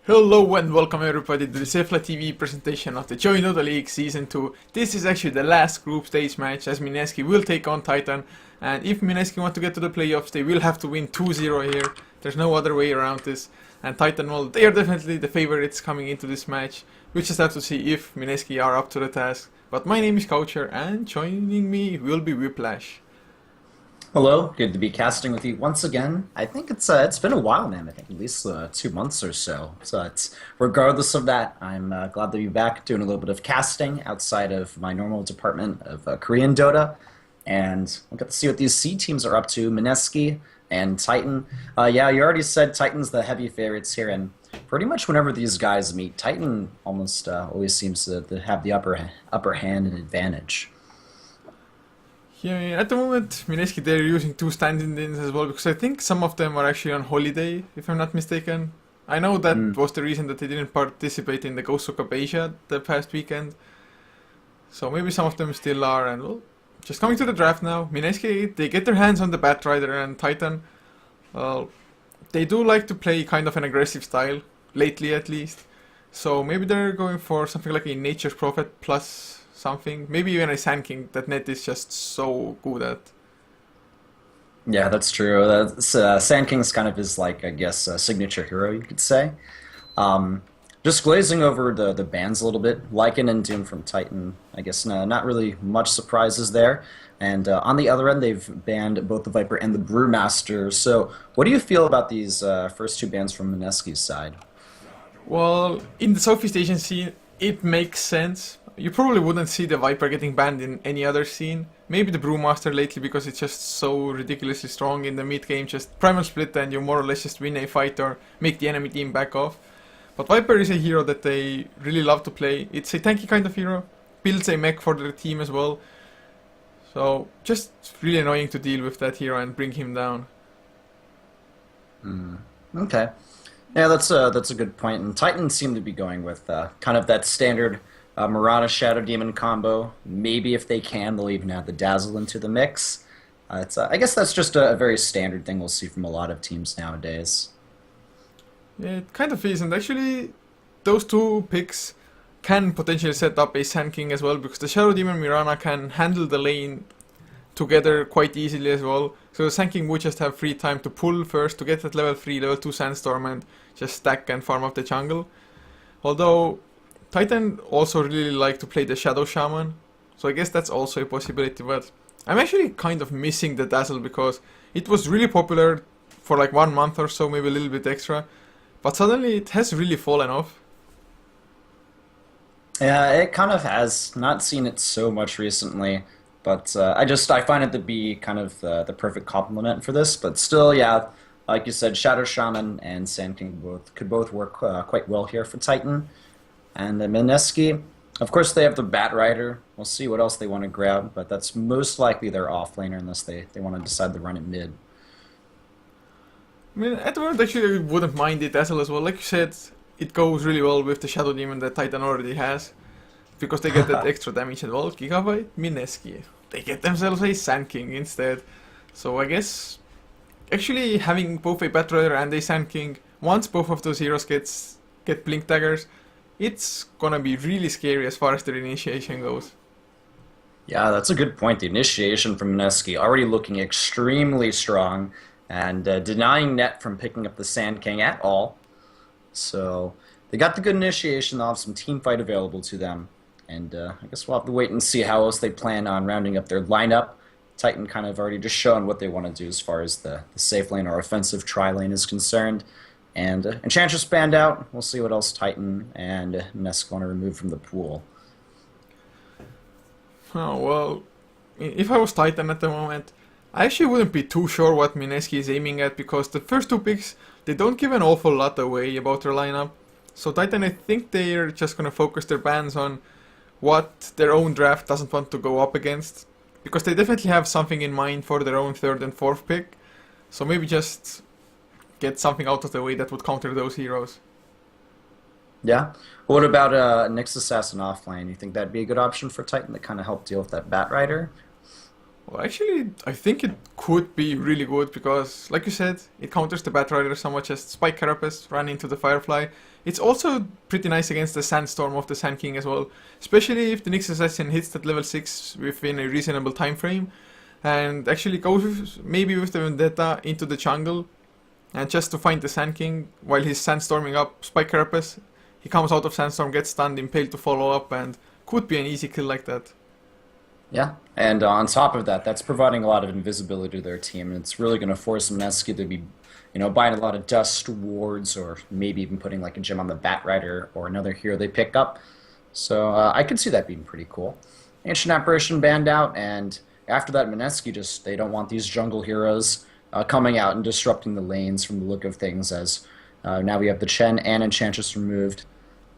Hello and welcome everybody to this Heflatv presentation of the joinDOTA League Season 2. This is actually the last group stage match as Mineski will take on Titan, and if Mineski want to get to the playoffs they will have to win 2-0 here. There's no other way around this, and Titan, well, they are definitely the favorites coming into this match. We just have to see if Mineski are up to the task. But my name is Coucher and joining me will be Whiplash. Hello, good to be casting with you once again. I think it's been a while, man. I think at least 2 months or so. So it's regardless of that, I'm glad to be back doing a little bit of casting outside of my normal department of Korean Dota, and we'll get to see what these C teams are up to. Mineski and Titan. Yeah, you already said Titan's the heavy favorites here, and pretty much whenever these guys meet, Titan almost always seems to have the upper hand and advantage. Yeah, at the moment, Mineski, they're using two stand-ins as well, because I think some of them are actually on holiday, if I'm not mistaken. I know that was the reason that they didn't participate in the Ghost of Asia the past weekend. So maybe some of them still are, and well, just coming to the draft now. Mineski, they get their hands on the Batrider, and Titan, well, they do like to play kind of an aggressive style, lately at least. So maybe they're going for something like a Nature's Prophet plus something, maybe even a Sand King that Net is just so good at. Yeah, that's true. Sand King's kind of his, like, I guess, signature hero, you could say. Just glazing over the bans a little bit, Lycan and Doom from Titan, I guess not really much surprises there. And on the other end, they've banned both the Viper and the Brewmaster. So what do you feel about these first two bans from Mineski's side? Well, in the Southeast Asian scene, it makes sense. You probably wouldn't see the Viper getting banned in any other scene. Maybe the Brewmaster lately because it's just so ridiculously strong in the mid game. Just primal split and you more or less just win a fight or make the enemy team back off. But Viper is a hero that they really love to play. It's a tanky kind of hero. Builds a mech for their team as well. So just really annoying to deal with that hero and bring him down. Okay. Yeah, that's a good point. And Titans seem to be going with kind of that standard Mirana Shadow Demon combo. Maybe if they can, they'll even add the Dazzle into the mix. I guess that's just a very standard thing we'll see from a lot of teams nowadays. Yeah, it kind of is, and actually those two picks can potentially set up a Sand King as well, because the Shadow Demon Mirana can handle the lane together quite easily as well. So the Sand King would just have free time to pull first to get that level 3, level 2 Sandstorm and just stack and farm up the jungle. Although Titan also really like to play the Shadow Shaman, so I guess that's also a possibility, but I'm actually kind of missing the Dazzle because it was really popular for like 1 month or so, maybe a little bit extra, but suddenly it has really fallen off. Yeah, it kind of has. Not seen it so much recently, but I find it to be kind of the perfect complement for this. But still, yeah, like you said, Shadow Shaman and Sand King could both work quite well here for Titan. And Mineski, of course, they have the Batrider. We'll see what else they want to grab, but that's most likely their offlaner unless they want to decide to run it mid. I mean, at the moment, actually, I wouldn't mind it as well. Like you said, it goes really well with the Shadow Demon that Titan already has, because they get that extra damage and well, Gigabyte, Mineski. They get themselves a Sand King instead. So I guess, actually having both a Batrider and a Sand King, once both of those heroes get Blink Daggers, it's gonna be really scary as far as their initiation goes. Yeah, that's a good point. The initiation from Mineski already looking extremely strong, and denying Net from picking up the Sand King at all. So they got the good initiation. They'll have some team fight available to them, and I guess we'll have to wait and see how else they plan on rounding up their lineup. Titan kind of already just shown what they want to do as far as the safe lane or offensive tri lane is concerned. And Enchantress banned out. We'll see what else Titan and Mineski want to remove from the pool. Oh, well, if I was Titan at the moment, I actually wouldn't be too sure what Mineski is aiming at, because the first two picks, they don't give an awful lot away about their lineup. So Titan, I think they're just going to focus their bans on what their own draft doesn't want to go up against, because they definitely have something in mind for their own third and fourth pick. So maybe just get something out of the way that would counter those heroes. Yeah. What about Nyx Assassin offlane? You think that'd be a good option for Titan to kind of help deal with that Batrider? Well, actually, I think it could be really good because, like you said, it counters the Batrider so much as Spike Carapace, run into the Firefly. It's also pretty nice against the Sandstorm of the Sand King as well, especially if the Nyx Assassin hits that level 6 within a reasonable time frame, and actually goes maybe with the Vendetta into the jungle, and just to find the Sand King while he's Sandstorming up Spike Carapace. He comes out of Sandstorm, gets stunned, impaled to follow up, and could be an easy kill like that. Yeah, and on top of that, that's providing a lot of invisibility to their team, and it's really going to force Mineski to be, buying a lot of dust wards, or maybe even putting like a gem on the Batrider or another hero they pick up. So I could see that being pretty cool. Ancient Apparition banned out, and after that, Mineski they don't want these jungle heroes coming out and disrupting the lanes from the look of things, as now we have the Chen and Enchantress removed.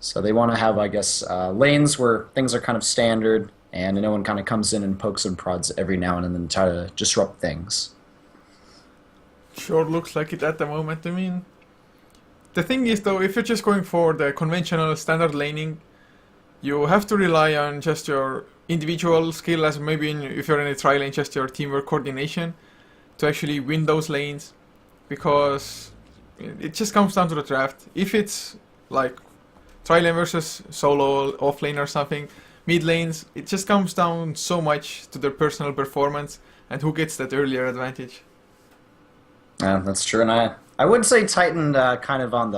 So they want to have, I guess, lanes where things are kind of standard, and no one kind of comes in and pokes and prods every now and then to try to disrupt things. Sure looks like it at the moment. I mean, the thing is though, if you're just going for the conventional standard laning, you have to rely on just your individual skill, as maybe if you're in a tri lane, just your teamwork coordination to actually win those lanes, because it just comes down to the draft. If it's like tri lane versus solo off lane or something, mid lanes, it just comes down so much to their personal performance and who gets that earlier advantage. Yeah, that's true, and I would say Titan kind of on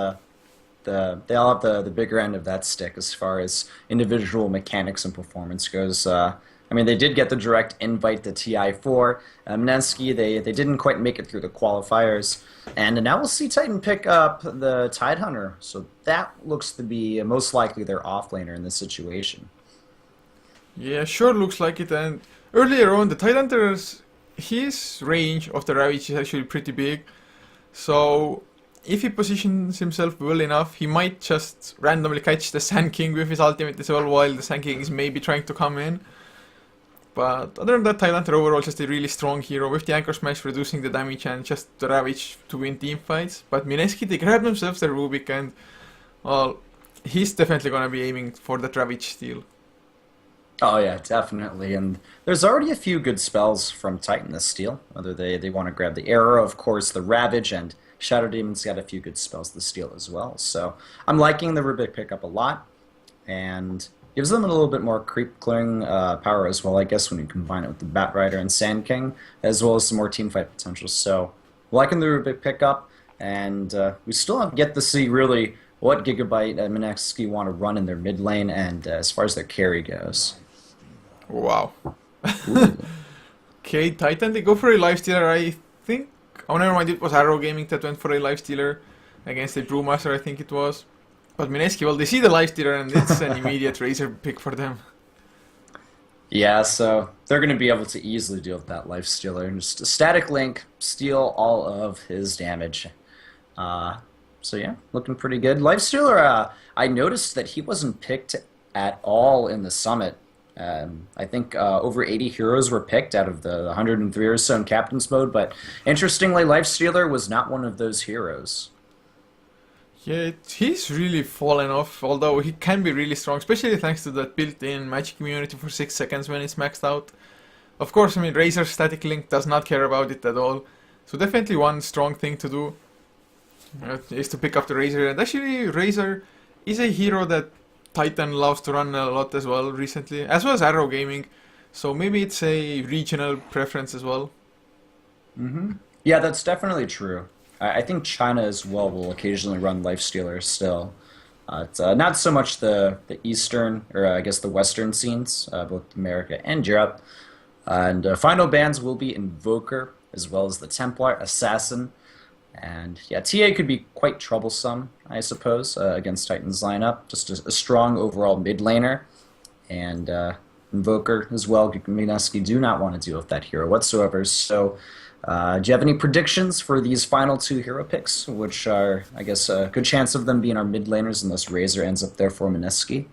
they all have the bigger end of that stick as far as individual mechanics and performance goes. I mean, they did get the direct invite to TI4. Mineski, they didn't quite make it through the qualifiers, and now we'll see Titan pick up the Tidehunter. So that looks to be most likely their offlaner in this situation. Yeah, sure looks like it. And earlier on, the Tidehunter's his range of the Ravage is actually pretty big. So if he positions himself well enough, he might just randomly catch the Sand King with his ultimate as well, while the Sand King is maybe trying to come in. But other than that, Tidehunter overall just a really strong hero with the Anchor Smash reducing the damage and just the Ravage to win team fights. But Mineski, they grab themselves the Rubik, and well, he's definitely gonna be aiming for that Ravage steal. Oh yeah, definitely. And there's already a few good spells from Titan this steal. Whether they want to grab the Arrow, of course, the Ravage, and Shadow Demon's got a few good spells this steal as well. So I'm liking the Rubik pickup a lot, and gives them a little bit more creep clearing power as well, I guess, when you combine it with the Batrider and Sand King, as well as some more teamfight potential. So liking the Rubik pickup, and we still have yet to see really what Gigabyte and Mineski want to run in their mid lane, and as far as their carry goes. Wow. Okay, Titan, they go for a lifestealer, I think. Oh, never mind, it was Arrow Gaming that went for a lifestealer against a Brewmaster, I think it was. But Mineski, well, they see the lifestealer and it's an immediate Razor pick for them. Yeah, so they're going to be able to easily deal with that lifestealer. And just a static link, steal all of his damage. So yeah, looking pretty good. Lifestealer, I noticed that he wasn't picked at all in the summit. I think over 80 heroes were picked out of the 103 or so in Captain's Mode, but interestingly, Lifestealer was not one of those heroes. Yeah, he's really fallen off, although he can be really strong, especially thanks to that built-in magic immunity for 6 seconds when it's maxed out. Of course, I mean, Razor Static Link does not care about it at all, so definitely one strong thing to do is to pick up the Razor. And actually, Razor is a hero that Titan loves to run a lot as well recently, as well as Arrow Gaming, so maybe it's a regional preference as well. Yeah, that's definitely true. I think China as well will occasionally run Lifestealer still. It's not so much the Eastern, or I guess the Western scenes, both America and Europe. And final bans will be Invoker, as well as the Templar, Assassin. And yeah, TA could be quite troublesome, I suppose, against Titan's lineup. Just a strong overall mid laner. And Invoker as well. Mineski do not want to deal with that hero whatsoever. So do you have any predictions for these final 2 hero picks, which are, I guess, a good chance of them being our mid laners unless Razor ends up there for Mineski?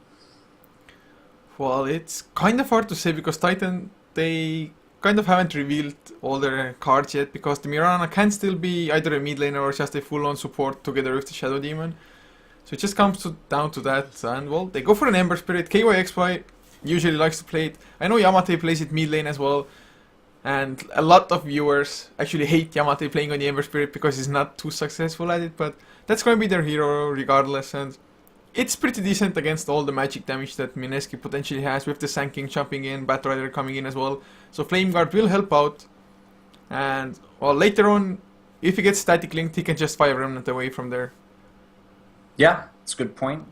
Well, it's kind of hard to say because Titan, they kind of haven't revealed all their cards yet, because the Mirana can still be either a mid laner or just a full-on support together with the Shadow Demon. So it just comes down to that, and well, they go for an Ember Spirit. KYXY usually likes to play it. I know Yamate plays it mid lane as well, And a lot of viewers actually hate Yamate playing on the Ember Spirit because he's not too successful at it, but that's going to be their hero regardless, and it's pretty decent against all the magic damage that Mineski potentially has with the Sand King jumping in, Batrider coming in as well. So Flame Guard will help out, and well, later on, if he gets static linked, he can just fire Remnant away from there. Yeah, it's a good point.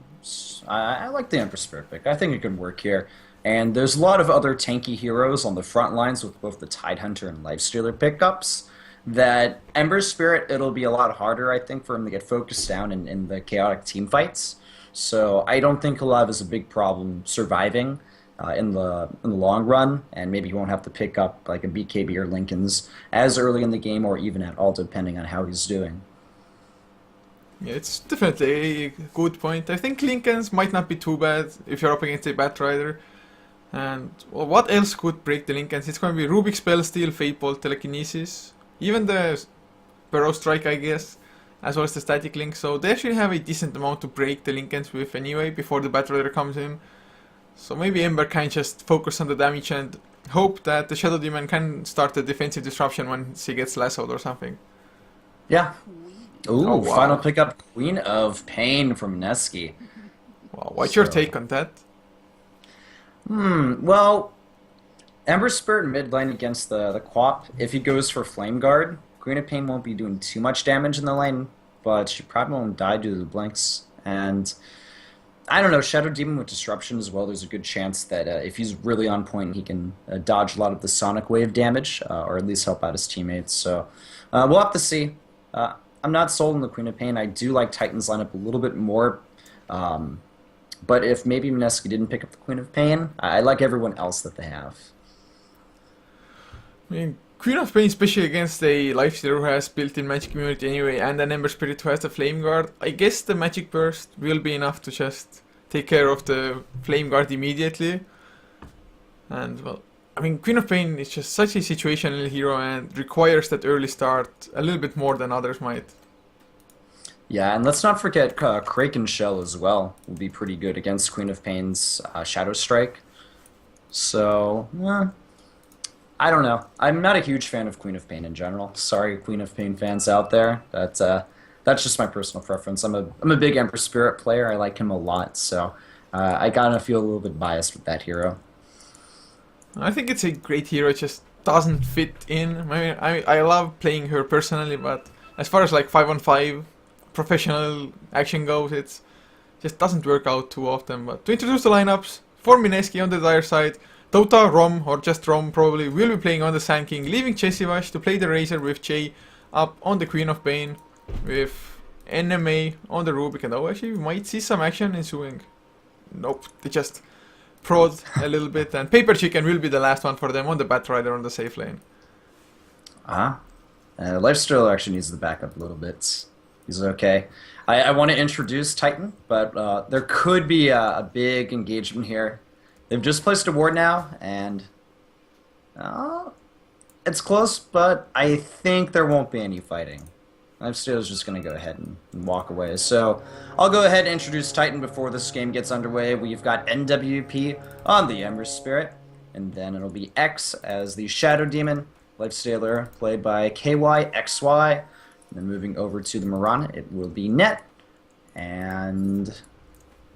I like the Ember Spirit pick. I think it could work here. And there's a lot of other tanky heroes on the front lines with both the Tidehunter and Lifestealer pickups that Ember Spirit, it'll be a lot harder, I think, for him to get focused down in the chaotic team fights. So I don't think he'll have as a big problem surviving in the long run, and maybe he won't have to pick up like a BKB or Lincoln's as early in the game or even at all, depending on how he's doing. Yeah, it's definitely a good point. I think Lincoln's might not be too bad if you're up against a Batrider. And well, what else could break the Lincolns? It's going to be Rubik Spell, Steel, Fate Bolt, Telekinesis, even the Burrow Strike, I guess, as well as the Static Link. So they actually have a decent amount to break the Lincolns with anyway before the Batrider comes in. So maybe Ember can just focus on the damage and hope that the Shadow Demon can start a defensive disruption once he gets lassoed or something. Yeah. Ooh, Oh, wow. Final pickup, Queen of Pain from Mineski. Wow, what's your take on that? Well, Ember Spirit mid lane against the Quap, if he goes for Flame Guard, Queen of Pain won't be doing too much damage in the lane, but she probably won't die due to the blinks. And I don't know, Shadow Demon with Disruption as well, there's a good chance that if he's really on point, he can dodge a lot of the Sonic Wave damage, or at least help out his teammates. So we'll have to see. I'm not sold on the Queen of Pain. I do like Titan's lineup a little bit more. But if maybe Mineski didn't pick up the Queen of Pain, I like everyone else that they have. I mean, Queen of Pain, especially against a Lifestealer who has built-in magic immunity anyway, and an Ember Spirit who has the Flame Guard, I guess the Magic Burst will be enough to just take care of the Flame Guard immediately. And, well, I mean, Queen of Pain is just such a situational hero and requires that early start a little bit more than others might. Yeah, and let's not forget Kraken Shell as well will be pretty good against Queen of Pain's Shadow Strike. So, I don't know. I'm not a huge fan of Queen of Pain in general. Sorry, Queen of Pain fans out there. That's just my personal preference. I'm a big Emperor Spirit player. I like him a lot, so I gotta feel a little bit biased with that hero. I think it's a great hero, it just doesn't fit in. I mean, I love playing her personally, but as far as like 5-on-5 professional action goes, it just doesn't work out too often. But to introduce the lineups, for Mineski on the dire side, Dota, Rom, or just Rom probably, will be playing on the Sand King, leaving Chesivash to play the Razor with Jay up on the Queen of Pain, with NMA on the Rubik, and oh, actually we might see some action ensuing. Nope, they just prod a little bit, and Paper Chicken will be the last one for them on the Batrider on the safe lane. Lifestealer actually needs to back up a little bit. He's okay. I want to introduce Titan, but there could be a big engagement here. They've just placed a ward now, and it's close, but I think there won't be any fighting. Lifestealer's just going to go ahead and walk away. So I'll go ahead and introduce Titan before this game gets underway. We've got NWP on the Ember Spirit, and then it'll be X as the Shadow Demon. Lifestealer played by KYXY. And then moving over to the Mirana, it will be Net. And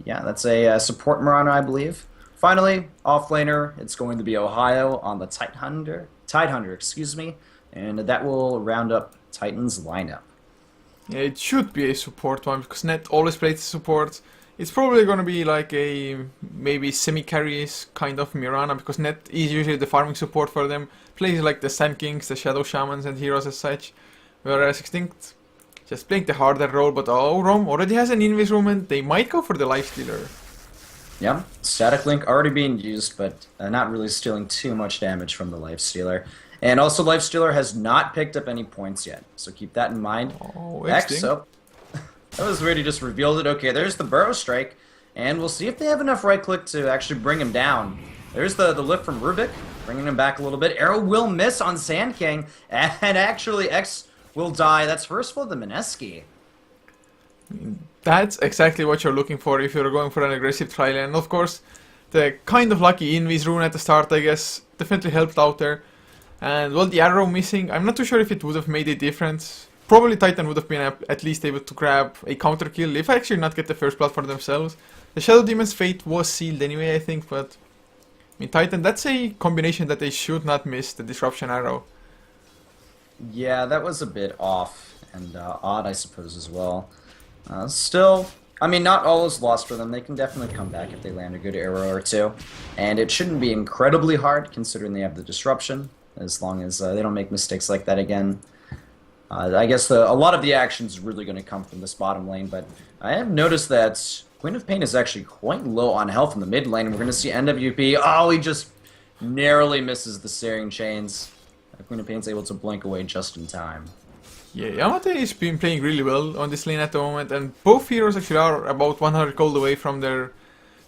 yeah, that's a support Mirana, I believe. Finally, offlaner, it's going to be Ohio on the Tidehunter, excuse me. And that will round up Titan's lineup. Yeah, it should be a support one, because Net always plays support. It's probably going to be like a maybe semi-carries kind of Mirana, because Net is usually the farming support for them. Plays like the Sand Kings, the Shadow Shamans and heroes as such. Whereas Extinct just playing the harder role, but oh, Rom already has an Invis room and they might go for the Lifestealer. Yeah, Static Link already being used, but not really stealing too much damage from the Lifestealer. And also, Lifestealer has not picked up any points yet, so keep that in mind. Oh, X, so that was where he just revealed it. Okay, there's the Burrow Strike, and we'll see if they have enough right-click to actually bring him down. There's the lift from Rubik, bringing him back a little bit. Arrow will miss on Sand King, and actually X will die. That's first for the Mineski. That's exactly what you're looking for if you're going for an aggressive trial, and of course, the kind of lucky Invis rune at the start, I guess, definitely helped out there. And well, the arrow missing, I'm not too sure if it would have made a difference. Probably Titan would have been at least able to grab a counter kill if I actually not get the first blood for themselves. The Shadow Demon's fate was sealed anyway, I think, but I mean, Titan, that's a combination that they should not miss, the Disruption Arrow. Yeah, that was a bit off and odd, I suppose, as well. Still, I mean, not all is lost for them. They can definitely come back if they land a good arrow or two. And it shouldn't be incredibly hard, considering they have the Disruption, as long as they don't make mistakes like that again. I guess a lot of the action is really going to come from this bottom lane, but I have noticed that Queen of Pain is actually quite low on health in the mid lane. We're going to see NWP. Oh, he just narrowly misses the Searing Chains. Queen of Pain's able to blink away just in time. Yeah, Yamate has been playing really well on this lane at the moment, and both heroes actually are about 100 gold away from their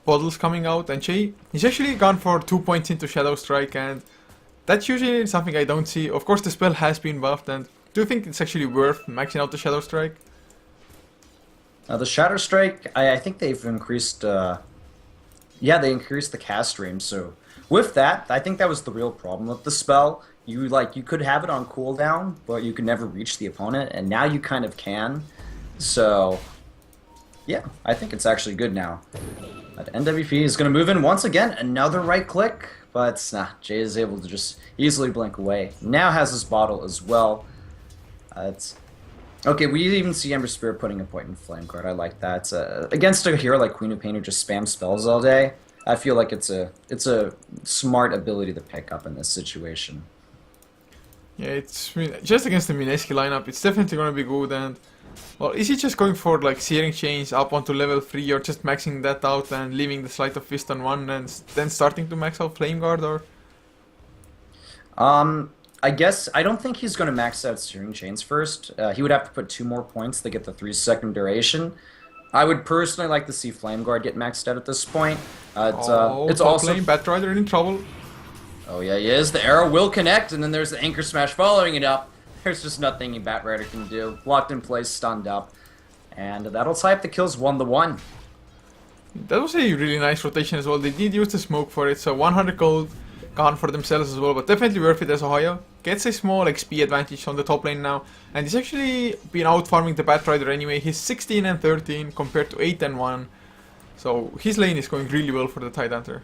bottles coming out, and he's actually gone for 2 points into Shadow Strike, and that's usually something I don't see. Of course, the spell has been buffed, and do you think it's actually worth maxing out the Shadow Strike? The Shadow Strike, I think they've increased, yeah, they increased the cast range, so with that, I think that was the real problem with the spell. You could have it on cooldown, but you could never reach the opponent, and now you kind of can. So, yeah, I think it's actually good now. But NWP is going to move in once again, another right click, but nah, Jay is able to just easily blink away. Now has his bottle as well. It's okay. We even see Ember Spirit putting a point in Flame Guard. I like that. Against a hero like Queen of Pain who just spams spells all day, I feel like it's a smart ability to pick up in this situation. Yeah, it's just against the Mineski lineup, it's definitely going to be good. And well, is he just going for like Searing Chains up onto level 3, or just maxing that out and leaving the Sleight of Fist on 1 and then starting to max out Flame Guard, or? I guess I don't think he's going to max out Searing Chains first. He would have to put 2 more points to get the 3-second duration. I would personally like to see Flame Guard get maxed out at this point. It's also playing Batrider in trouble. Oh yeah, he is. The arrow will connect, and then there's the Anchor Smash following it up. There's just nothing Batrider can do. Locked in place, stunned up, and that'll tie up the kills 1-1. That was a really nice rotation as well. They did use the smoke for it, so 100 gold gone for themselves as well, but definitely worth it as Ohio. Gets a small XP advantage on the top lane now, and he's actually been out farming the Batrider anyway. He's 16 and 13 compared to 8 and 1, so his lane is going really well for the Tidehunter.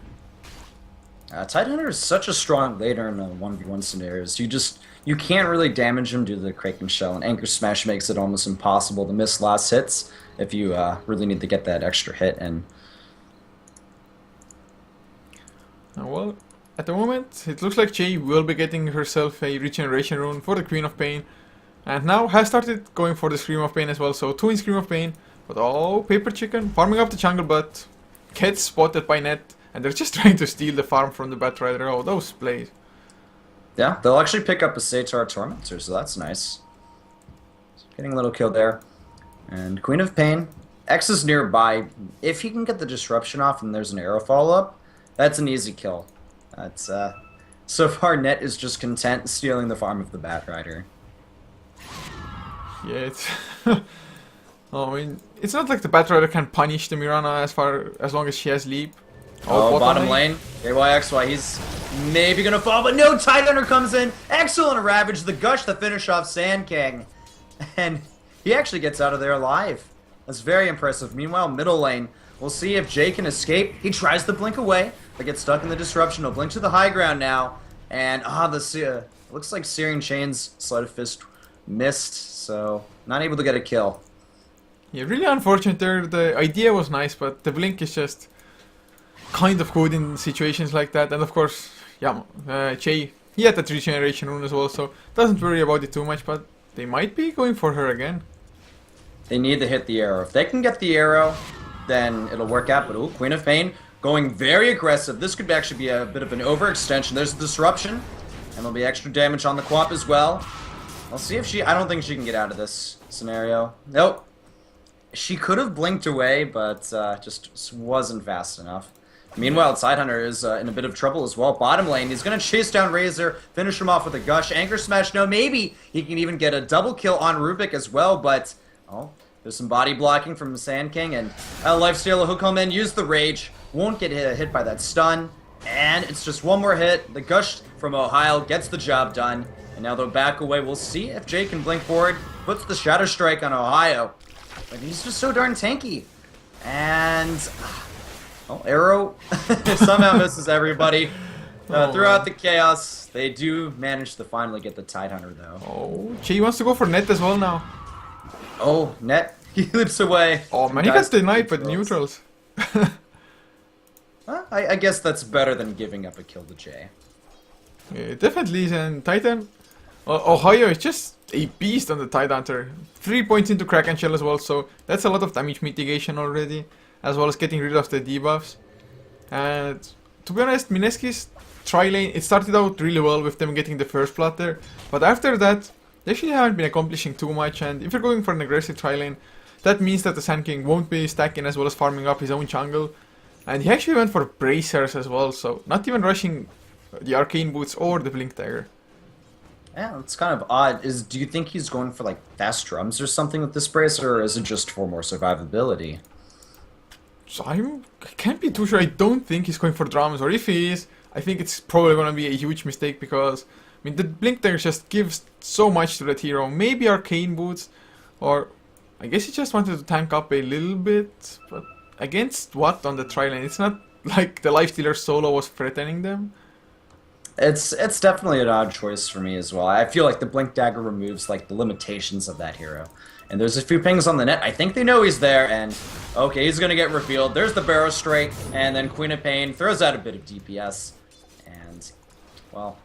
Tidehunter is such a strong laner in 1v1 scenarios. You can't really damage him due to the Kraken Shell, and Anchor Smash makes it almost impossible to miss last hits if you really need to get that extra hit. And well, at the moment, it looks like Jay will be getting herself a regeneration rune for the Queen of Pain, and now has started going for the Scream of Pain as well. So 2 in Scream of Pain, but oh, Paper Chicken farming up the jungle, but gets spotted by Net. And they're just trying to steal the farm from the Batrider. Oh, those plays. yeah, they'll actually pick up a Satar Tormentor, so that's nice. Getting a little kill there. And Queen of Pain. X is nearby. If he can get the Disruption off and there's an arrow follow-up, that's an easy kill. That's so far Net is just content stealing the farm of the Batrider. Yeah, it's I mean, it's not like the Batrider can punish the Mirana as long as she has leap. Oh, bottom lane. KYXY, he's maybe gonna fall, but no, Tidehunter comes in. Excellent Ravage, the Gush, the finish off Sand King. And he actually gets out of there alive. That's very impressive. Meanwhile, middle lane, we'll see if Jay can escape. He tries to blink away, but gets stuck in the Disruption. He'll blink to the high ground now. And, looks like Searing Chains, Sleight of Fist missed, so not able to get a kill. Yeah, really unfortunate there. The idea was nice, but the blink is just kind of good in situations like that. And of course, yeah, Jay, he had that regeneration rune as well, so doesn't worry about it too much, but they might be going for her again. They need to hit the arrow. If they can get the arrow, then it'll work out. But ooh, Queen of Pain going very aggressive. This could actually be a bit of an overextension. There's the Disruption, and there'll be extra damage on the Quap as well. I'll see if I don't think she can get out of this scenario. Nope. She could have blinked away, but just wasn't fast enough. Meanwhile, Tidehunter is in a bit of trouble as well. Bottom lane, he's going to chase down Razor, finish him off with a Gush. Anchor Smash, no, maybe he can even get a double kill on Rubik as well, but oh, there's some body blocking from the Sand King, and Lifesteal Hookholman used the Rage, won't get hit by that stun, And it's just one more hit. The Gush from Ohio gets the job done. And now they'll back away. We'll see if Jay can blink forward. Puts the Shadow Strike on Ohio. But he's just so darn tanky. And... well, Arrow somehow misses everybody. Throughout the chaos, they do manage to finally get the Tidehunter, though. Oh, Jay wants to go for net as well now. Oh, net. He leaps away. Oh man, he gets denied by the neutrals. I guess that's better than giving up a kill to Jay. Yeah, definitely is, and Titan. Ohio is just a beast on the Tidehunter. 3 points into Kraken Shell as well, so that's a lot of damage mitigation already, as well as getting rid of the debuffs. And to be honest, Mineski's tri-lane, it started out really well with them getting the first blood there, but after that, they actually haven't been accomplishing too much, and if you're going for an aggressive tri-lane, that means that the Sand King won't be stacking as well as farming up his own jungle. And he actually went for bracers as well, so not even rushing the arcane boots or the blink dagger. Yeah, it's kind of odd. Do you think he's going for like fast drums or something with this bracer, or is it just for more survivability? So I can't be too sure. I don't think he's going for drums, or if he is, I think it's probably going to be a huge mistake because I mean the blink dagger just gives so much to that hero. Maybe arcane boots, or I guess he just wanted to tank up a little bit, but against what on the tri-lane? It's not like the Lifestealer solo was threatening them. It's definitely an odd choice for me as well. I feel like the Blink Dagger removes like the limitations of that hero. And there's a few pings on the net. I think they know he's there, and okay, he's gonna get revealed. There's the Barrow Strike, and then Queen of Pain throws out a bit of DPS. And, well,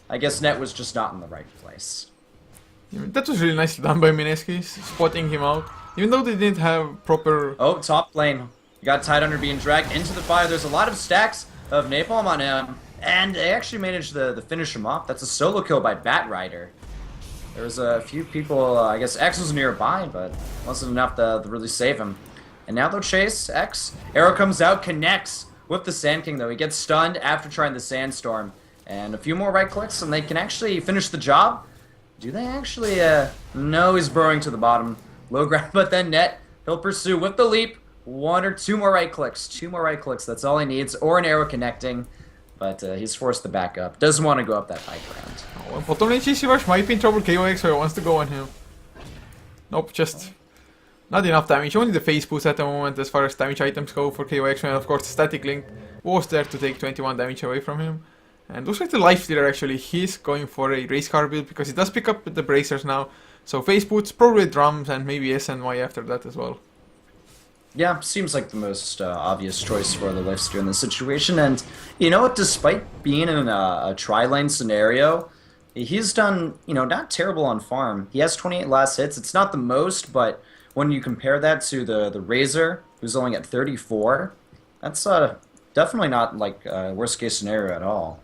I guess net was just not in the right place. Yeah, that was really nicely done by Mineski, spotting him out. Even though they didn't have proper... Oh, top lane. You got Tidehunter being dragged into the fire. There's a lot of stacks of Napalm on him. And they actually managed to finish him off. That's a solo kill by Batrider. There's a few people, I guess X was nearby, but wasn't enough to really save him. And now they'll chase X. Arrow comes out, connects with the Sand King, though. He gets stunned after trying the Sandstorm. And a few more right clicks, and they can actually finish the job. Do they actually? No, he's burrowing to the bottom. Low ground, but then net. He'll pursue with the leap. One or two more right clicks. Two more right clicks. That's all he needs. Or an arrow connecting. But he's forced to back up. Doesn't want to go up that high ground. Oh, bottom lane Chishivash might be in trouble. KOX so he wants to go on him. Nope, just not enough damage. Only the face boost at the moment as far as damage items go for KOX. And of course the static link was there to take 21 damage away from him. And looks like the Lifestealer actually, he's going for a race car build because he does pick up the bracers now. So face boots, probably drums, and maybe SNY after that as well. Yeah, seems like the most obvious choice for the Lifestealer in this situation. And you know what, despite being in a tri-lane scenario, he's done, you know, not terrible on farm. He has 28 last hits. It's not the most, but when you compare that to the Razor, who's only at 34, that's definitely not like worst case scenario at all.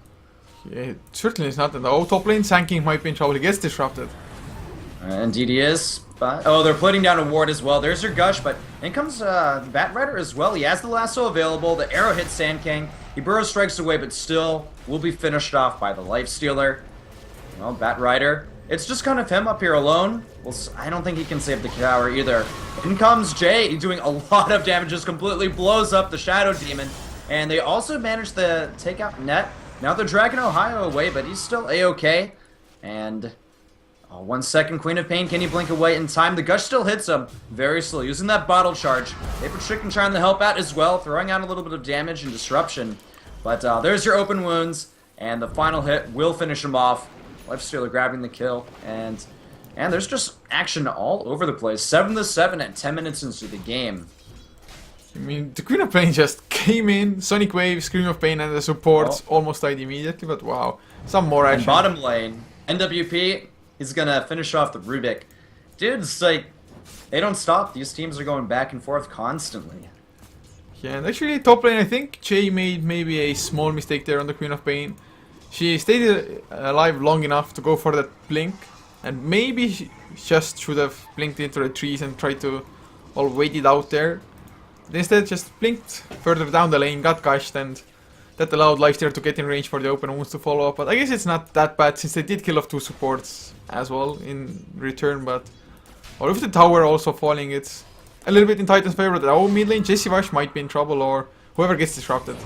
Yeah, it certainly is not. And the top lane Sand King might be in trouble. He gets disrupted. Indeed he is. But, oh, they're putting down a ward as well. There's your Gush, but in comes Batrider as well. He has the lasso available. The arrow hits Sand King. He burrow strikes away, but still will be finished off by the Lifestealer. Well, Batrider, it's just kind of him up here alone. Well, I don't think he can save the tower either. In comes Jay. He's doing a lot of damage. Just completely blows up the Shadow Demon. And they also managed to take out net. Now they're dragging Ohio away, but he's still A-okay. And... 1 second, Queen of Pain, can he blink away in time? The Gush still hits him very slow, using that bottle charge. Patrick trying to help out as well, throwing out a little bit of damage and disruption. But there's your open wounds, and the final hit will finish him off. Lifestealer grabbing the kill, and there's just action all over the place. 7-7 at 10 minutes into the game. I mean, the Queen of Pain just came in, Sonic Wave, Scream of Pain, and the supports almost died immediately, but wow, some more action. And bottom lane, NWP... he's gonna finish off the Rubik. Dude, it's like, they don't stop. These teams are going back and forth constantly. Yeah, and actually top lane, I think Jay made maybe a small mistake there on the Queen of Pain. She stayed alive long enough to go for that blink, and maybe she just should have blinked into the trees and tried to all wait it out there. But instead just blinked further down the lane, got gushed, and that allowed Lifestealer to get in range for the open wounds to follow up. But I guess it's not that bad since they did kill off 2 supports as well in return. But or with the tower also falling, it's a little bit in Titan's favor. But mid lane, Jesse Vash might be in trouble, or whoever gets disrupted.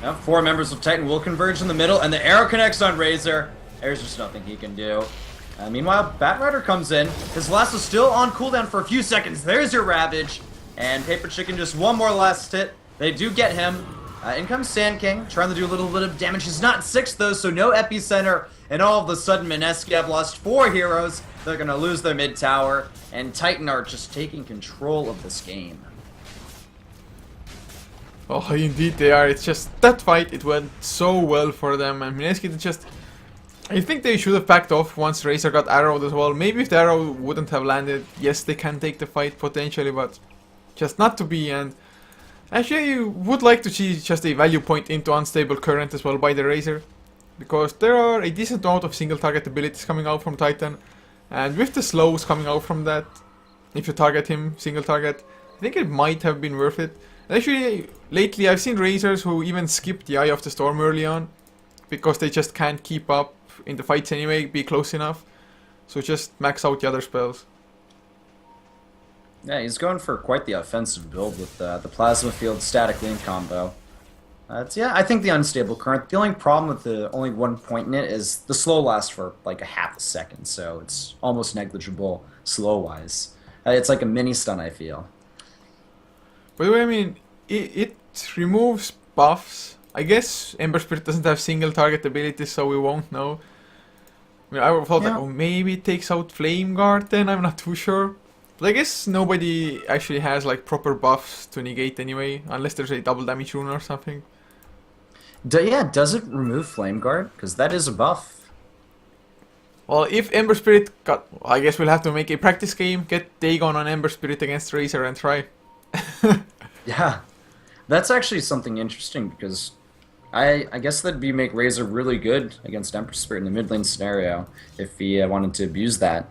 Now, 4 members of Titan will converge in the middle, and the arrow connects on Razor. There's just nothing he can do. Meanwhile, Batrider comes in. His lasso still on cooldown for a few seconds. There's your Ravage. And Paper Chicken just one more last hit. They do get him. In comes Sand King, trying to do a little bit of damage. He's not 6 though, so no epicenter. And all of a sudden, Mineski have lost 4 heroes. They're going to lose their mid tower. And Titan are just taking control of this game. Oh, indeed they are. It's just that fight, it went so well for them. And Mineski just... I think they should have backed off once Razor got arrowed as well. Maybe if the arrow wouldn't have landed, yes, they can take the fight potentially, but just not to be. And actually, I would like to see just a value point into unstable current as well by the Razor, because there are a decent amount of single target abilities coming out from Titan, and with the slows coming out from that, if you target him single target, I think it might have been worth it. And actually, lately I've seen Razors who even skip the Eye of the Storm early on, because they just can't keep up in the fights anyway, be close enough. So just max out the other spells. Yeah, he's going for quite the offensive build with the Plasma Field Static Link combo. Yeah, I think the Unstable Current, the only problem with the only 1 point in it is the slow lasts for like a half a second, so it's almost negligible slow-wise. It's like a mini stun, I feel. By the way, I mean, it removes buffs. I guess Ember Spirit doesn't have single target abilities, so we won't know. I mean, I thought like, oh, maybe it takes out Flame Guard then, I'm not too sure. But I guess nobody actually has like proper buffs to negate anyway, unless there's a double damage rune or something. Yeah, does it remove Flame Guard? Because that is a buff. Well, if Ember Spirit got... I guess we'll have to make a practice game, get Dagon on Ember Spirit against Razor and try. Yeah, that's actually something interesting, because I guess that'd be make Razor really good against Ember Spirit in the mid lane scenario, if he wanted to abuse that.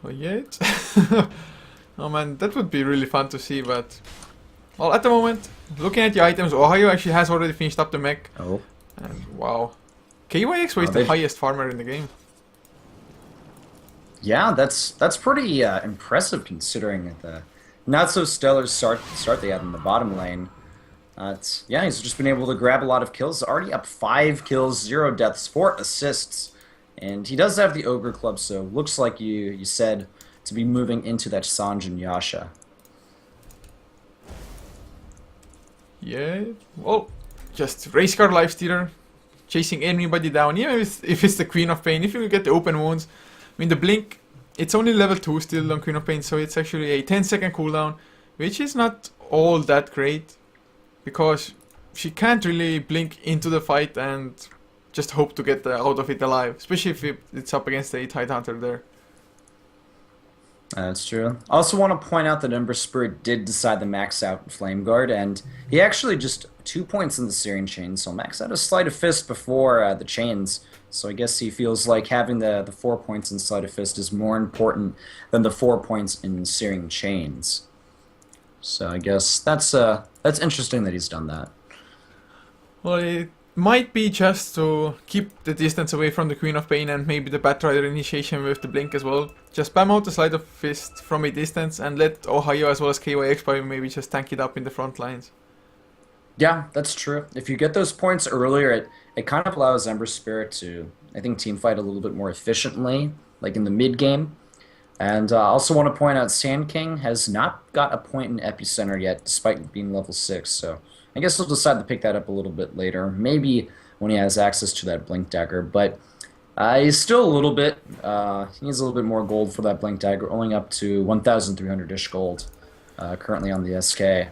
Well, yeah. Oh man, that would be really fun to see, but... Well, at the moment, looking at the items, Ohio actually has already finished up the mech. Oh. And wow. KYX was the highest farmer in the game. Yeah, that's pretty impressive considering the not so stellar start they had in the bottom lane. Yeah, he's just been able to grab a lot of kills. Already up 5 kills, 0 deaths, 4 assists. And he does have the Ogre Club, so looks like you said to be moving into that Sanj and Yasha. Yeah, well, just Raceguard Lifestealer, chasing anybody down, even if it's the Queen of Pain, if you get the open wounds. I mean, the Blink, it's only level 2 still on Queen of Pain, so it's actually a 10-second cooldown, which is not all that great, because she can't really blink into the fight and just hope to get out of it alive, especially if it's up against a Tidehunter there. That's true. I also want to point out that Ember Spirit did decide to max out Flame Guard, and he actually just 2 points in the Searing Chain, so max out a Sleight of Fist before the Chains. So I guess he feels like having the 4 points in Sleight of Fist is more important than the 4 points in Searing Chains. So I guess that's interesting that he's done that. Well, it might be just to keep the distance away from the Queen of Pain and maybe the Batrider initiation with the Blink as well. Just spam out the Sleight of Fist from a distance and let Ohio as well as KYX probably maybe just tank it up in the front lines. Yeah, that's true. If you get those points earlier, it kind of allows Ember Spirit to, I think, teamfight a little bit more efficiently, like in the mid game. And I also want to point out Sand King has not got a point in Epicenter yet, despite being level 6, so I guess he'll decide to pick that up a little bit later, maybe when he has access to that Blink Dagger, but he's still a little bit, he needs a little bit more gold for that Blink Dagger, only up to 1,300-ish gold currently on the SK.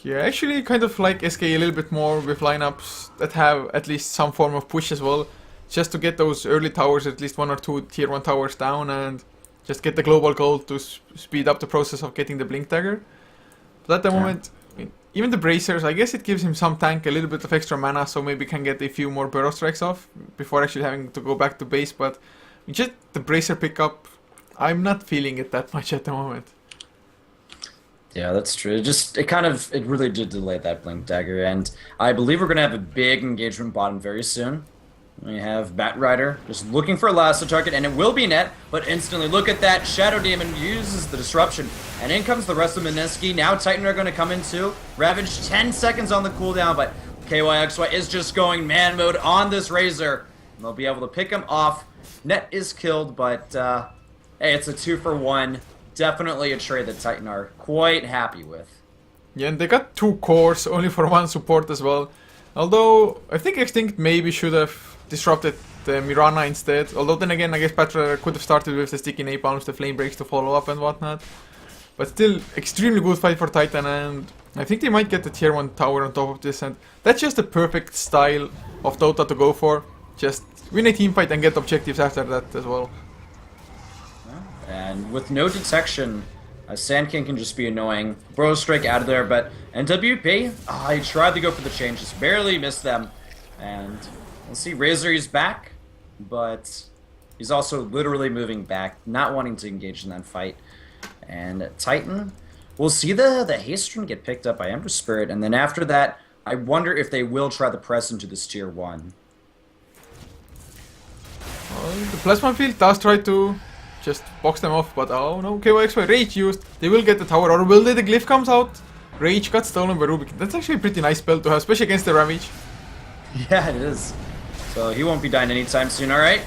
Yeah, actually kind of like SK a little bit more with lineups that have at least some form of push as well, just to get those early towers, at least 1 or 2 tier 1 towers down, and just get the global gold to speed up the process of getting the Blink Dagger. But at the moment, I mean, even the Bracers, I guess it gives him some tank, a little bit of extra mana, so maybe can get a few more Burrow Strikes off before actually having to go back to base, but just the Bracer pickup, I'm not feeling it that much at the moment. Yeah, that's true. It really did delay that Blink Dagger, and I believe we're going to have a big engagement bottom very soon. We have Batrider just looking for a lasso target, and it will be net, but instantly, look at that. Shadow Demon uses the disruption, and in comes the rest of Mineski. Now Titan are going to come in too. Ravage 10 seconds on the cooldown, but KYXY is just going man mode on this Razor. And they'll be able to pick him off. Net is killed, but hey, it's a 2-for-1. Definitely a trade that Titan are quite happy with. Yeah, and they got 2 cores, only for 1 support as well. Although, I think Extinct maybe should have disrupted Mirana instead. Although then again, I guess Patra could have started with the sticky napalms, the flame breaks to follow up and whatnot. But still, extremely good fight for Titan, and I think they might get the tier 1 tower on top of this, and that's just the perfect style of Dota to go for. Just win a team fight and get objectives after that as well. And with no detection, Sand King can just be annoying. Bro Strike out of there, but NWP, he tried to go for the change, just barely missed them. And we'll see, Razor, he's back, but he's also literally moving back, not wanting to engage in that fight. And Titan, we'll see the haste rune get picked up by Ember Spirit, and then after that, I wonder if they will try to press into this tier 1. Well, the Plasma Field does try to just box them off, but oh no, KYXY Rage used. They will get the tower, or will they? The Glyph comes out. Rage got stolen by Rubik. That's actually a pretty nice spell to have, especially against the Ravage. Yeah, it is. So he won't be dying anytime soon, alright?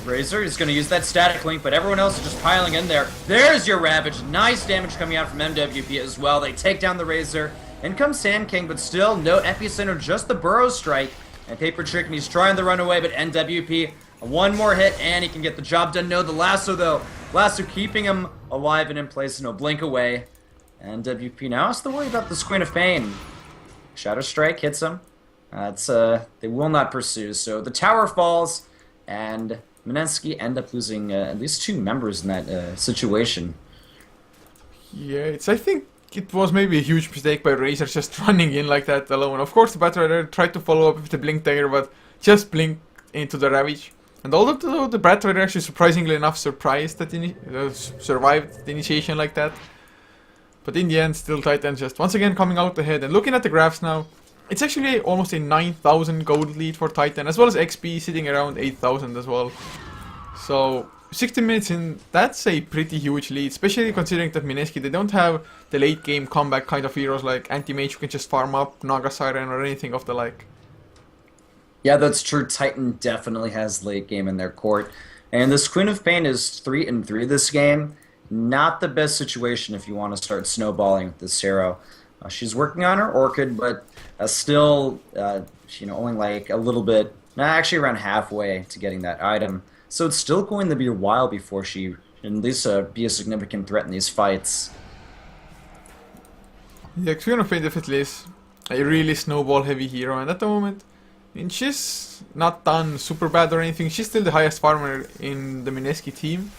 Razor is going to use that static link, but everyone else is just piling in there. There's your Ravage. Nice damage coming out from MWP as well. They take down the Razor. In comes Sand King, but still no Epicenter, just the Burrow Strike. And Paper Trick, and he's trying to run away, but NWP, one more hit, and he can get the job done. No, the Lasso, though. Lasso keeping him alive and in place, no blink away. And NWP now has to worry about this Queen of Pain. Shadow Strike hits him. They will not pursue, so the tower falls, and Mineski end up losing at least 2 members in that situation. Yeah, I think it was maybe a huge mistake by Razor just running in like that alone. Of course, the Batrider tried to follow up with the Blink Dagger, but just blinked into the Ravage. And although the Batrider actually surprisingly enough survived the initiation like that. But in the end, still Titan just once again coming out ahead. And looking at the graphs now, it's actually almost a 9,000 gold lead for Titan, as well as XP sitting around 8,000 as well. So 60 minutes in, that's a pretty huge lead, especially considering that Mineski, they don't have the late game comeback kind of heroes like Anti-Mage who can just farm up, Naga Siren or anything of the like. Yeah, that's true. Titan definitely has late game in their court. And this Queen of Pain is 3-3 this game. Not the best situation if you want to start snowballing with this hero. She's working on her Orchid, but still, only like a little bit, actually around halfway to getting that item. So it's still going to be a while before she can at least be a significant threat in these fights. Yeah, Queen of Pain definitely is a really snowball heavy hero, and at the moment, I mean, she's not done super bad or anything. She's still the highest farmer in the Mineski team.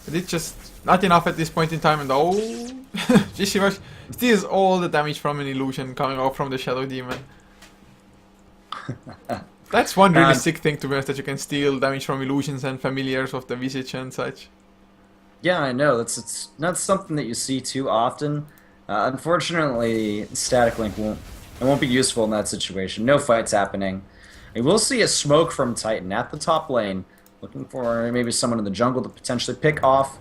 But it's just not enough at this point in time, and oh, she steals all the damage from an illusion coming out from the Shadow Demon. That's one really sick thing, to be honest, that you can steal damage from illusions and familiars of the Visage and such. Yeah, I know. It's not something that you see too often. Unfortunately, Static Link won't be useful in that situation. No fights happening. We will see a smoke from Titan at the top lane, looking for maybe someone in the jungle to potentially pick off.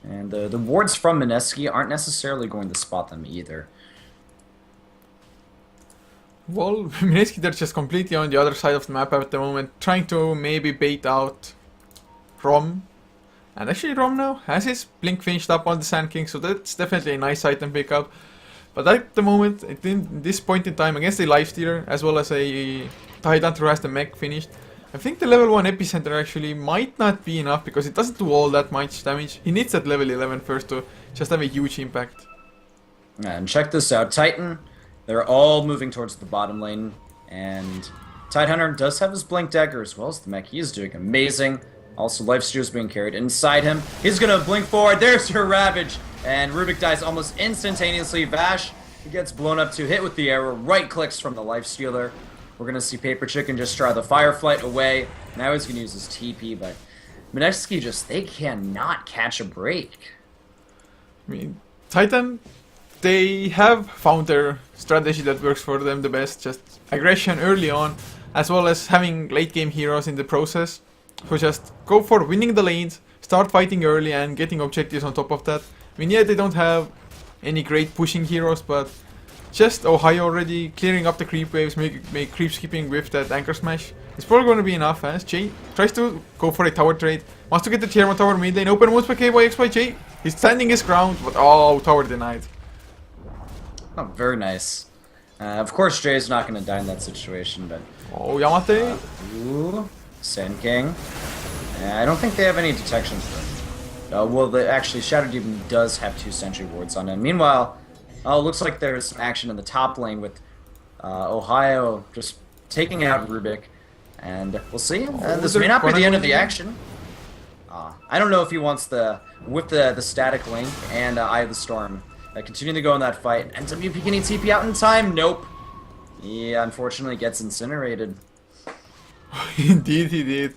And the wards from Mineski aren't necessarily going to spot them either. Well, Mineski, they're just completely on the other side of the map at the moment, trying to maybe bait out Rom. And actually Rom now has his blink finished up on the Sand King, so that's definitely a nice item pickup. But at the moment, at this point in time, against a Lifestealer, as well as a Tidehunter who has the mech finished, I think the level 1 Epicenter actually might not be enough, because it doesn't do all that much damage. He needs that level 11 first to just have a huge impact. And check this out, Titan, they're all moving towards the bottom lane, and Tidehunter does have his Blink Dagger as well as the mech. He is doing amazing. Also, Lifesteal is being carried inside him. He's going to blink forward. There's your Ravage. And Rubik dies almost instantaneously. Vash, he gets blown up to hit with the arrow. Right clicks from the Lifestealer. We're going to see Paper Chicken just try the Fireflight away. Now he's going to use his TP, but Mineski just, they cannot catch a break. I mean, Titan, they have found their strategy that works for them the best. Just aggression early on, as well as having late game heroes in the process. So just go for winning the lanes, start fighting early and getting objectives on top of that. I mean, yeah, they don't have any great pushing heroes, but just Ohio already clearing up the creep waves, make creep skipping with that anchor smash. It's probably going to be enough as Jay tries to go for a tower trade. Wants to get the tier 1 tower mid lane. Open wounds by KYX by Jay. He's standing his ground, but oh, tower denied. Oh, very nice. Of course, Jay's not going to die in that situation, but... Oh, Yamate. Ooh, Sand King. I don't think they have any detections though. Well, actually, Shadow Demon does have 2 sentry wards on him. Meanwhile, looks like there's some action in the top lane with Ohio just taking out Rubik. And we'll see. This may not be the end of the action. I don't know if he wants with the static link and Eye of the Storm. Continuing to go in that fight. And WP can he TP out in time? Nope. He unfortunately gets incinerated. Indeed, he did.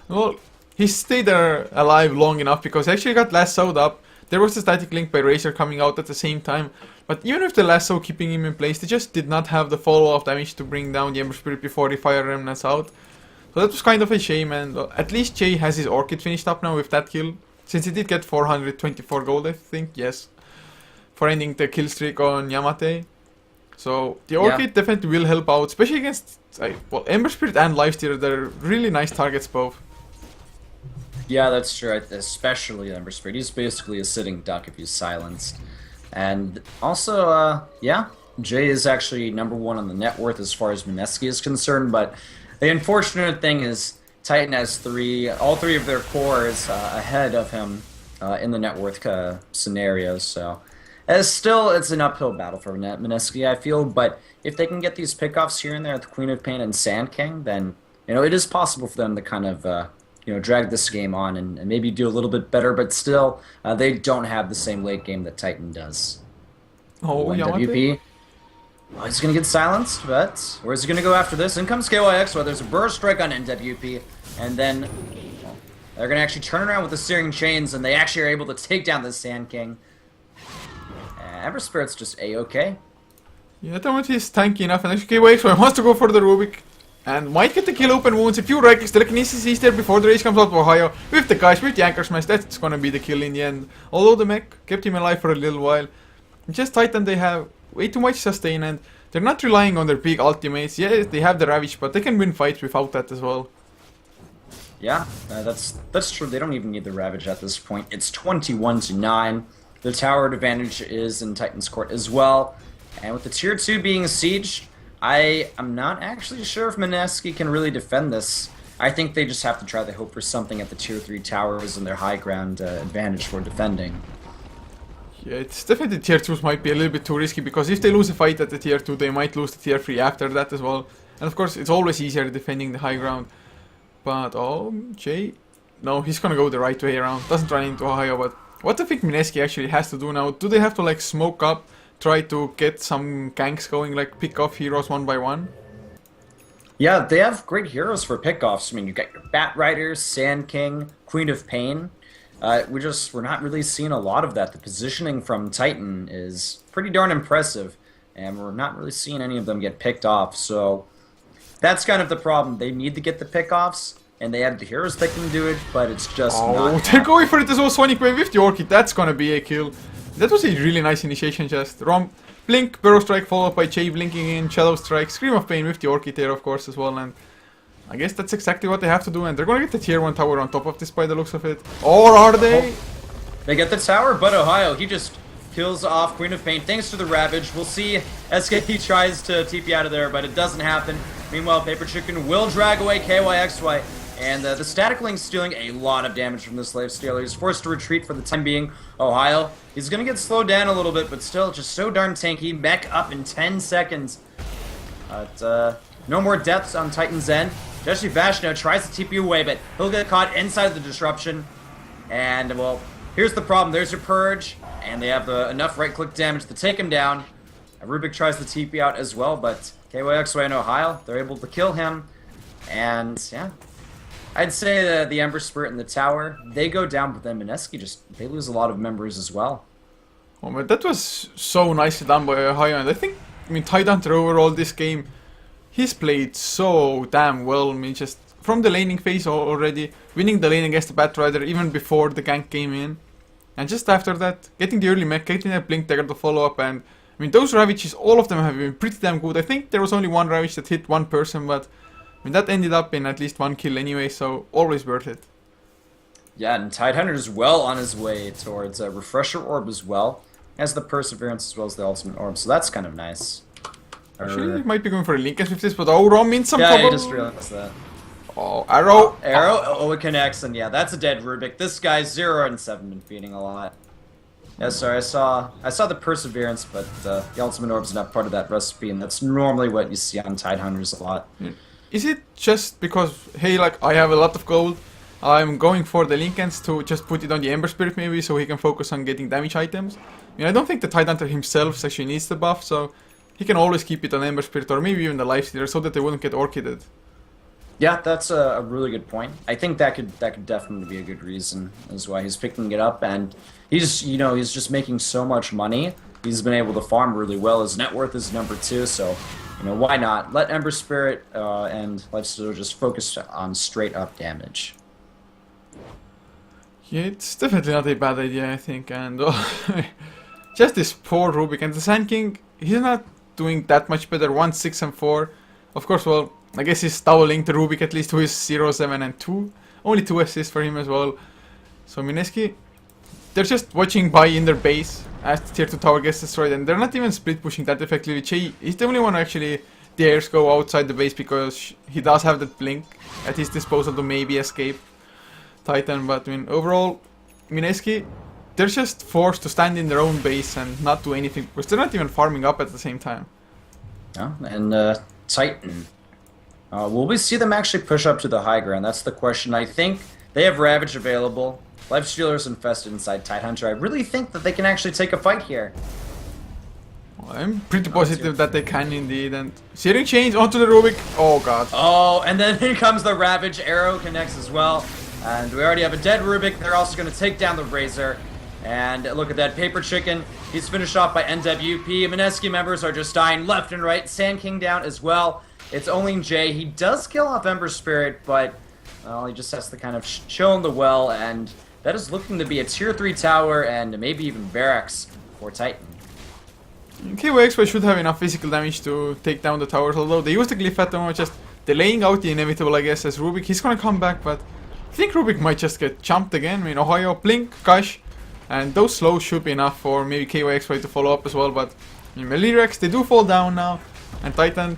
Well, he stayed there alive long enough because he actually got lassoed up. There was the static link by Razor coming out at the same time. But even with the lasso keeping him in place, they just did not have the follow-up damage to bring down the Ember Spirit before the Fire Remnants out. So that was kind of a shame, and at least Jay has his Orchid finished up now with that kill. Since he did get 424 gold, I think, yes. For ending the kill streak on Yamate. So the Orchid definitely will help out, especially against well, Ember Spirit and Lifestealer. They're really nice targets both. Yeah, that's true. Especially Ember Spirit. He's basically a sitting duck if he's silenced. And also, yeah, Jay is actually #1 on the net worth as far as Mineski is concerned. But the unfortunate thing is Titan has all three of their cores ahead of him in the net worth scenario. So still, it's an uphill battle for Mineski, I feel. But if they can get these pickoffs here and there with Queen of Pain and Sand King, then it is possible for them to kind of drag this game on and maybe do a little bit better. But still, they don't have the same late game that Titan does. Oh, WP. Oh, he's going to get silenced, but where's he going to go after this? In comes KYX, well, there's a burst strike on NWP, and then they're going to actually turn around with the Searing Chains, and they actually are able to take down the Sand King. Ember Spirit's just A-okay. Yeah, that much is tanky enough, and actually KYX wants to go for the Rubik, and might get the kill open wounds. A few right clicks, telekinesis is there before the race comes out of Ohio, with the guys, with the anchor smash, that's going to be the kill in the end. Although the mech kept him alive for a little while. Just Titan, they have way too much sustain, and they're not relying on their big ultimates. Yeah, they have the Ravage, but they can win fights without that as well. Yeah, that's true. They don't even need the Ravage at this point. It's 21-9. The tower advantage is in Titan's court as well. And with the tier 2 being sieged, I am not actually sure if Mineski can really defend this. I think they just have to try to hope for something at the tier 3 towers and their high ground advantage for defending. Yeah, it's definitely tier 2s might be a little bit too risky, because if they lose a fight at the tier 2, they might lose the tier 3 after that as well. And of course, it's always easier defending the high ground. But, oh, Jay, no, he's gonna go the right way around. Doesn't run into Ohio, but what do you think Mineski actually has to do now? Do they have to, like, smoke up, try to get some ganks going, like pick off heroes one by one? Yeah, they have great heroes for pickoffs. I mean, you got your Bat Rider, Sand King, Queen of Pain. We're not really seeing a lot of that. The positioning from Titan is pretty darn impressive, and we're not really seeing any of them get picked off. So that's kind of the problem. They need to get the pickoffs, and they have the heroes that can do it, but it's just not. They're going for it as well. Sonic Wave with the Orchid. That's gonna be a kill. That was a really nice initiation. Just Romp, Blink, Burrow Strike followed by Jay blinking in, Shadow Strike, Scream of Pain with the Orchid there, of course, as well. And I guess that's exactly what they have to do, and they're gonna get the tier 1 tower on top of this by the looks of it. Or are they? They get the tower, but Ohio, he just kills off Queen of Pain thanks to the Ravage. We'll see SKT tries to TP out of there, but it doesn't happen. Meanwhile, Paper Chicken will drag away KYXY, and the Static Link's stealing a lot of damage from the Slave Stealer. He's forced to retreat for the time being. Ohio, he's gonna get slowed down a little bit, but still just so darn tanky. Mech up in 10 seconds. But no more deaths on Titan's end. Jesse Vashno tries to TP away, but he'll get caught inside of the disruption. And, well, here's the problem. There's your Purge, and they have enough right-click damage to take him down. Rubik tries to TP out as well, but KYXY and Ohio, they're able to kill him. And, yeah, I'd say the Ember Spirit and the tower, they go down, but then Mineski they lose a lot of members as well. Oh, but that was so nicely done by Ohio, and I mean, Tidehunter overall this game, he's played so damn well. I mean, just from the laning phase already, winning the lane against the Batrider even before the gank came in. And just after that, getting the early mech, getting that blink dagger to follow up, and I mean, those Ravages, all of them have been pretty damn good. I think there was only one Ravage that hit one person, but I mean, that ended up in at least one kill anyway, so always worth it. Yeah, and Tidehunter is well on his way towards a Refresher Orb as well. Has the Perseverance as well as the Ultimate Orb, so that's kind of nice. Actually, he might be going for a Linkens with this, but oh, Rom in some yeah, trouble. I just realized that. Oh, arrow. Arrow, oh, it connects, and yeah, that's a dead Rubik. This guy's 0 and 7 been feeding a lot. Yeah, sorry, I saw the Perseverance, but the Ultimate Orb's not part of that recipe, and that's normally what you see on Tidehunters a lot. Is it just because, hey, like, I have a lot of gold, I'm going for the Linkens to just put it on the Ember Spirit maybe, so he can focus on getting damage items? I mean, I don't think the Tidehunter himself actually needs the buff, so he can always keep it on Ember Spirit, or maybe even the Lifestealer, so that they wouldn't get Orchided. Yeah, that's a really good point. I think that could definitely be a good reason as why he's picking it up, and he's just making so much money. He's been able to farm really well. His net worth is number 2, so why not let Ember Spirit and Lifestealer just focus on straight up damage. Yeah, it's definitely not a bad idea, I think, and just this poor Rubik, and the Sand King, he's not doing that much better. 1, 6, and 4. Of course, well, I guess he's toweling the Rubik at least, who is 0, 7, and 2. Only 2 assists for him as well. So Mineski, they're just watching by in their base as the tier 2 tower gets destroyed, and they're not even split pushing that effectively. Che, he's the only one who actually dares go outside the base because he does have that blink at his disposal to maybe escape Titan, but I mean, overall, Mineski, they're just forced to stand in their own base and not do anything because they're not even farming up at the same time. Yeah, and Titan. Will we see them actually push up to the high ground? That's the question. I think they have Ravage available. Lifestealer's infested inside Tidehunter. I really think that they can actually take a fight here. Well, I'm pretty positive that they can indeed. And Searing Chains onto the Rubik. Oh god. Oh, and then here comes the Ravage. Arrow connects as well. And we already have a dead Rubik. They're also going to take down the Razor. And look at that Paper Chicken. He's finished off by NWP. Mineski members are just dying left and right. Sand King down as well. It's only Jay. He does kill off Ember Spirit, but well, he just has to kind of chill in the well, and that is looking to be a tier 3 tower and maybe even barracks for Titan. KYX should have enough physical damage to take down the towers, although they use the Glyph at the moment, just delaying out the inevitable, I guess, as Rubik. He's gonna come back, but I think Rubik might just get jumped again. I mean, Ohio, Blink, Gush, and those slows should be enough for maybe KYX to follow up as well, but I mean, Melirex, they do fall down now, and Titan,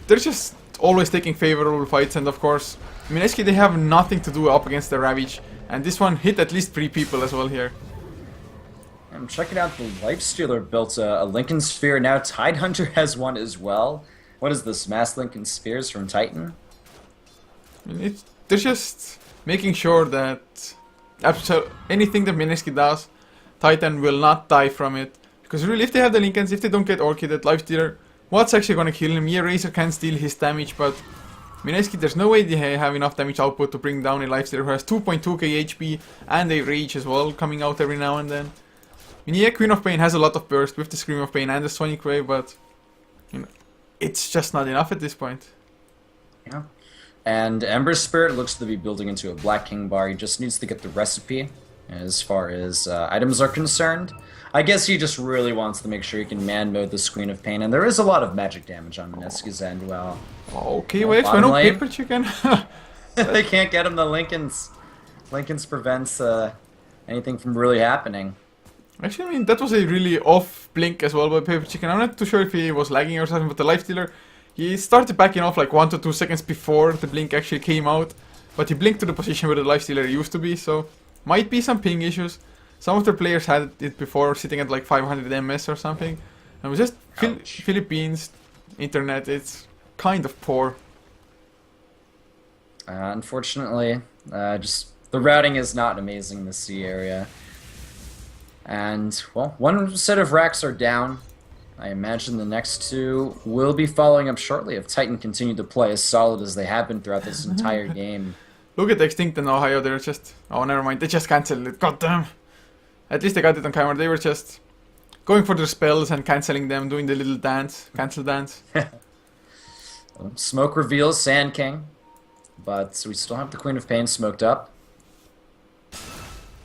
they're just always taking favorable fights, and of course, Mineski, they have nothing to do up against the Ravage, and this one hit at least 3 people as well here. I'm checking out the Lifestealer built a Lincoln Sphere. Now Tidehunter has one as well. What is this? Mass Lincoln Spheres from Titan? I mean, they're just making sure that anything that Mineski does, Titan will not die from it. Because really, if they have the Lincolns, if they don't get Orchided, Lifestealer, what's actually gonna kill him? Yeah, Razor can steal his damage, but Mineski, there's no way they have enough damage output to bring down a Lifestealer who has 2.2k HP and a Rage as well, coming out every now and then. I mean, yeah, Queen of Pain has a lot of burst with the Scream of Pain and the Sonic Wave, but it's just not enough at this point. Yeah. And Ember Spirit looks to be building into a Black King bar. He just needs to get the recipe as far as items are concerned. I guess he just really wants to make sure he can man mode the Screen of Pain, and there is a lot of magic damage on Mineski's end. Well, okay, wait, why no Paper Chicken? They can't get him the Lincolns. Lincolns prevents anything from really happening. Actually, I mean, that was a really off blink as well by Paper Chicken. I'm not too sure if he was lagging or something, but the Lifestealer, he started backing off like 1 to 2 seconds before the blink actually came out, but he blinked to the position where the Lifestealer used to be, so might be some ping issues. Some of the players had it before, sitting at like 500 MS or something. And it was just Philippines internet, it's kind of poor. Unfortunately, just the routing is not amazing in the C area. And, well, one set of racks are down. I imagine the next 2 will be following up shortly if Titan continue to play as solid as they have been throughout this entire game. Look at the Extinct and Ohio, they're just... Oh, never mind, they just cancelled it, goddamn. At least they got it on camera, they were just going for their spells and cancelling them, doing the little dance, cancel dance. Smoke reveals Sand King, but we still have the Queen of Pain smoked up.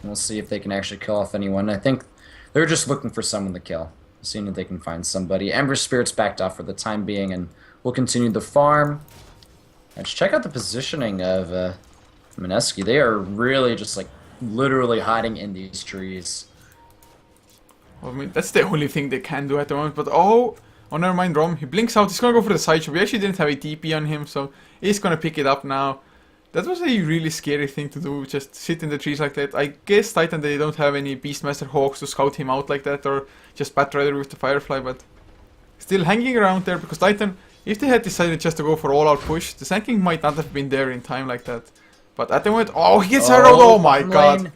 We'll see if they can actually kill off anyone. I think they're just looking for someone to kill, seeing if they can find somebody. Ember Spirit's backed off for the time being, and we'll continue the farm. Let's check out the positioning of Mineski. They are really just like literally hiding in these trees. I mean, that's the only thing they can do at the moment. But oh, never mind, Rom. He blinks out. He's gonna go for the side shot. We actually didn't have a TP on him, so he's gonna pick it up now. That was a really scary thing to do, just sit in the trees like that. I guess Titan, they don't have any Beastmaster Hawks to scout him out like that, or just Batrider with the Firefly, but still hanging around there, because Titan, if they had decided just to go for all-out push, the Sand King might not have been there in time like that. But at the moment, oh, he gets arrowed, oh my god.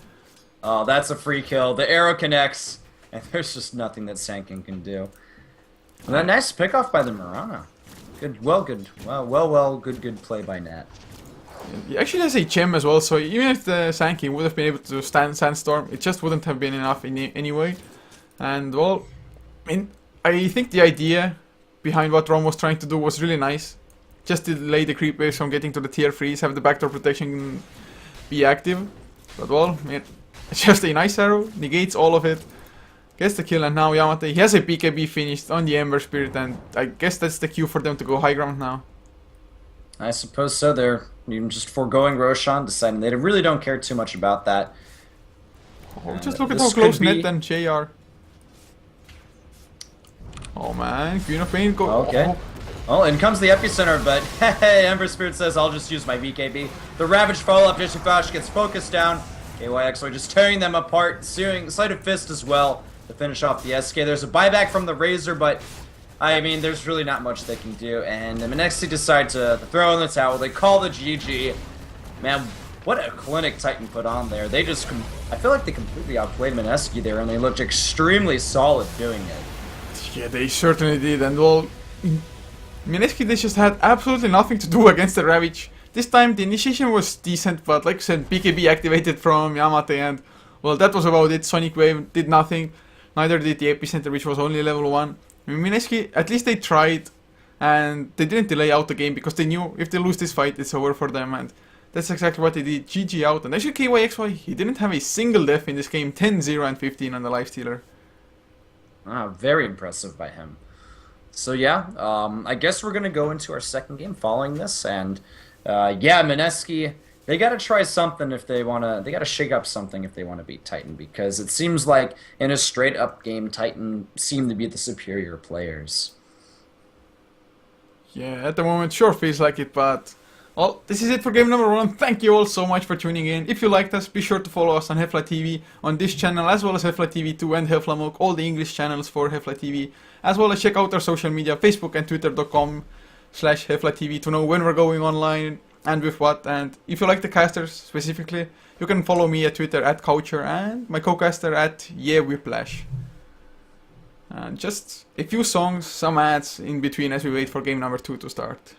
Oh, that's a free kill. The arrow connects, and there's just nothing that Sand King can do. And that nice pickoff by the Mirana. Good play by Nat. He actually has a gem as well, so even if the Sand King would have been able to stand Sandstorm, it just wouldn't have been enough anyway. And well, I mean, I think the idea behind what Rom was trying to do was really nice. Just to delay the creep waves from getting to the tier 3s, have the backdoor protection be active. But well, I mean, it's just a nice arrow, negates all of it. Gets the kill, and now Yamate, he has a BKB finished on the Ember Spirit, and I guess that's the cue for them to go high ground now. I suppose so. They're even just foregoing Roshan, deciding they really don't care too much about that. Oh, just look at how close Net and Jay are. Oh man, Queen of Pain go. Okay. Oh, in comes the epicenter, but hey, Ember Spirit says I'll just use my BKB. The Ravage follow-up, Jishifash gets focused down. KYXY just tearing them apart, suing Sleight of Fist as well to finish off the SK. There's a buyback from the Razor, but I mean, there's really not much they can do. And the Mineski decide to throw in the towel. They call the GG. Man, what a clinic Titan put on there. They just, I feel like they completely outplayed Mineski there, and they looked extremely solid doing it. Yeah, they certainly did. And well, Mineski, they just had absolutely nothing to do against the Ravage. This time the initiation was decent, but like I said, BKB activated from Yamate, and well, that was about it. Sonic Wave did nothing. Neither did the epicenter, which was only level 1. I mean, Mineski, at least they tried, and they didn't delay out the game, because they knew if they lose this fight, it's over for them, and that's exactly what they did. GG out. And actually KYXY, he didn't have a single death in this game. 10-0 and 15 on the Lifestealer. Ah, very impressive by him. So yeah, I guess we're gonna go into our second game following this, and yeah, Mineski, they gotta try something if they wanna. They gotta shake up something if they wanna beat Titan, because it seems like in a straight up game, Titan seem to be the superior players. Yeah, at the moment, sure feels like it, but well, this is it for game number 1. Thank you all so much for tuning in. If you liked us, be sure to follow us on Heflatv TV on this channel, as well as Heflatv TV 2 and Heflamok, all the English channels for Heflatv TV, as well as check out our social media, Facebook and Twitter.com/Heflatv TV to know when we're going online and with what. And if you like the casters specifically, you can follow me at Twitter at Coucher and my co-caster at YeahWhiplash. And just a few songs, some ads in between as we wait for game number 2 to start.